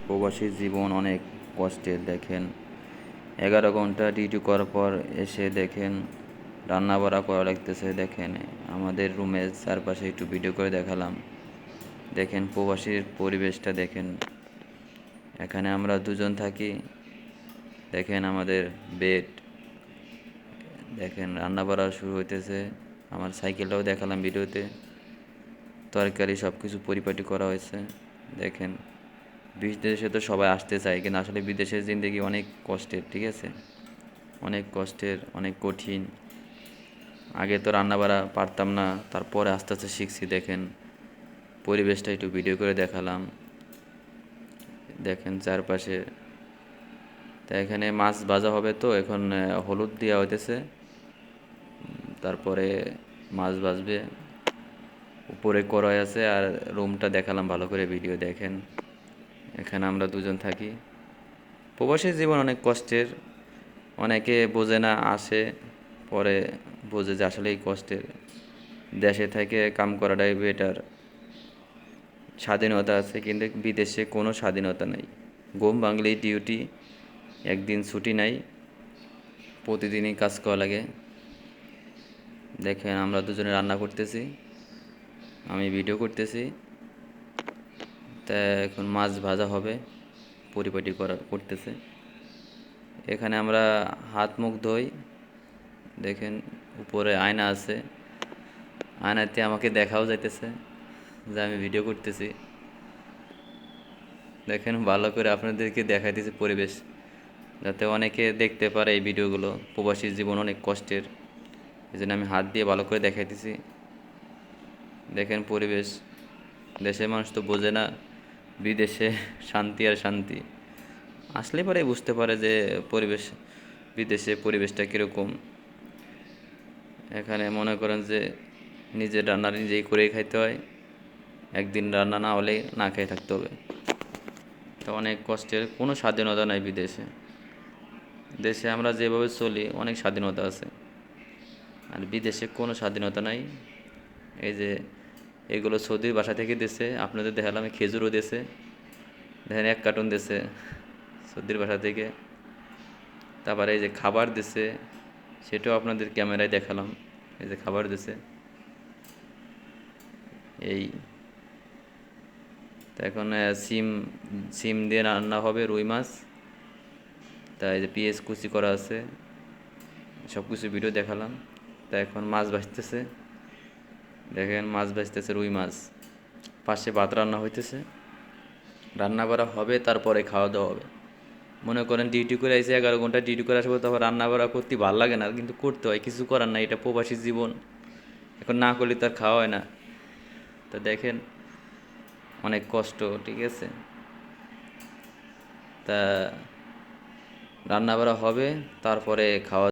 প্রবাসী জীবন অনেক কষ্টের। দেখেন 11 ঘন্টা ডিউটি করার পর এসে দেখেন রান্না বাড়া করা লাগতেছে। দেখেন আমাদের রুমের চারপাশে একটু ভিডিও করে দেখালাম। দেখেন প্রবাসীর পরিবেশটা দেখেন। এখানে আমরা দুজন থাকি। দেখেন আমাদের বেড, দেখেন রান্না বাড়া শুরু হইতেছে। আমার সাইকেলটাও দেখালাম ভিডিওতে। তরকারি সব কিছু পরিপাটি করা হয়েছে। দেখেন বিদেশে তো সবাই আসতে চায়, কিন্তু আসলে বিদেশের জিন্দেগি অনেক কষ্টের, ঠিক আছে, অনেক কষ্টের, অনেক কঠিন। আগে তো রান্না বাড়া পারতাম না, তারপরে আস্তে আস্তে শিখছি। দেখেন পরিবেশটা একটু ভিডিও করে দেখালাম। দেখেন চারপাশে। তা এখানে মাছ ভাজা হবে, তো এখন হলুদ দেওয়া হইতেছে, তারপরে মাছ ভাজবে। উপরে কড়াই আছে। আর রুমটা দেখালাম ভালো করে, ভিডিও দেখেন। এখানে আমরা দুজন থাকি। প্রবাসী জীবন অনেক কষ্টের। অনেকে বোঝে না, আসে পরে বোঝে যে আসলে এই কষ্টের। দেশে থেকে কাম করাটাই বেটার। স্বাধীনতা আছে, কিন্তু বিদেশে কোনো স্বাধীনতা নাই। ঘুম ভাঙলেই ডিউটি, একদিন ছুটি নাই, প্রতিদিনই কাজ করা লাগে। দেখেন আমরা দুজনে রান্না করতেছি, আমি ভিডিও করতেছি। তা এখন মাছ ভাজা হবে, পরিপাটি করতেছে। এখানে আমরা হাত মুখ ধুই। দেখেন উপরে আয়না আছে, আয়নাতে আমাকে দেখাও যাইতেছে যে আমি ভিডিও করতেছি। দেখেন ভালো করে আপনাদেরকে দেখাইতেছি পরিবেশ, যাতে অনেকে দেখতে পারে এই ভিডিওগুলো। প্রবাসী জীবন অনেক কষ্টের, এই জন্য আমি হাত দিয়ে ভালো করে দেখাইতেছি। দেখেন পরিবেশ। দেশের মানুষ তো বোঝে না বিদেশে শান্তি আর শান্তি। আসলে পরে বুঝতে পারে যে পরিবেশ, বিদেশে পরিবেশটা কীরকম। এখানে মনে করেন যে নিজের রান্না নিজেই করেই খাইতে হয়। একদিন রান্না না হলে না খেয়ে থাকতে হবে। তো অনেক কষ্টের, কোনো স্বাধীনতা নাই বিদেশে। দেশে আমরা যেভাবে চলি অনেক স্বাধীনতা আছে, আর বিদেশে কোনো স্বাধীনতা নাই। এই যে এগুলো সৌদির বাসা থেকে দিছে, আপনাদের দেখালাম। খেজুরও দিছে, দেখেন 1 কার্টুন দিছে সৌদির বাসা থেকে। তারপরে এই যে খাবার দিছে, সেটাও আপনাদের ক্যামেরায় দেখালাম। এই যে খাবার দিছে এই। তো এখন সিম সিম দিয়ে রান্না হবে রুই মাছ। তাই যে পেঁয়াজ কুচি করা আছে, সব কিছু ভিডিও দেখালাম। তা এখন মাছ ভাজতেছে। দেখেন মাছ ভাজতেছে, রুই মাছ। পাশে ভাত রান্না হইতেছে, রান্না করা হবে, তারপরে খাওয়া দাওয়া হবে। মনে করেন ডিউটি করে আইসে, 11 ঘন্টা ডিউটি করে আসবো, তখন রান্না বাড়া করতে ভালো লাগে না, কিন্তু করতে হয়, কিছু করার নাই, এটা প্রবাসী জীবন। এখন না করলে তার খাওয়া হয় না। তো দেখেন অনেক কষ্ট, ঠিক আছে। তা রান্না বাড়া হবে, তারপরে খাওয়া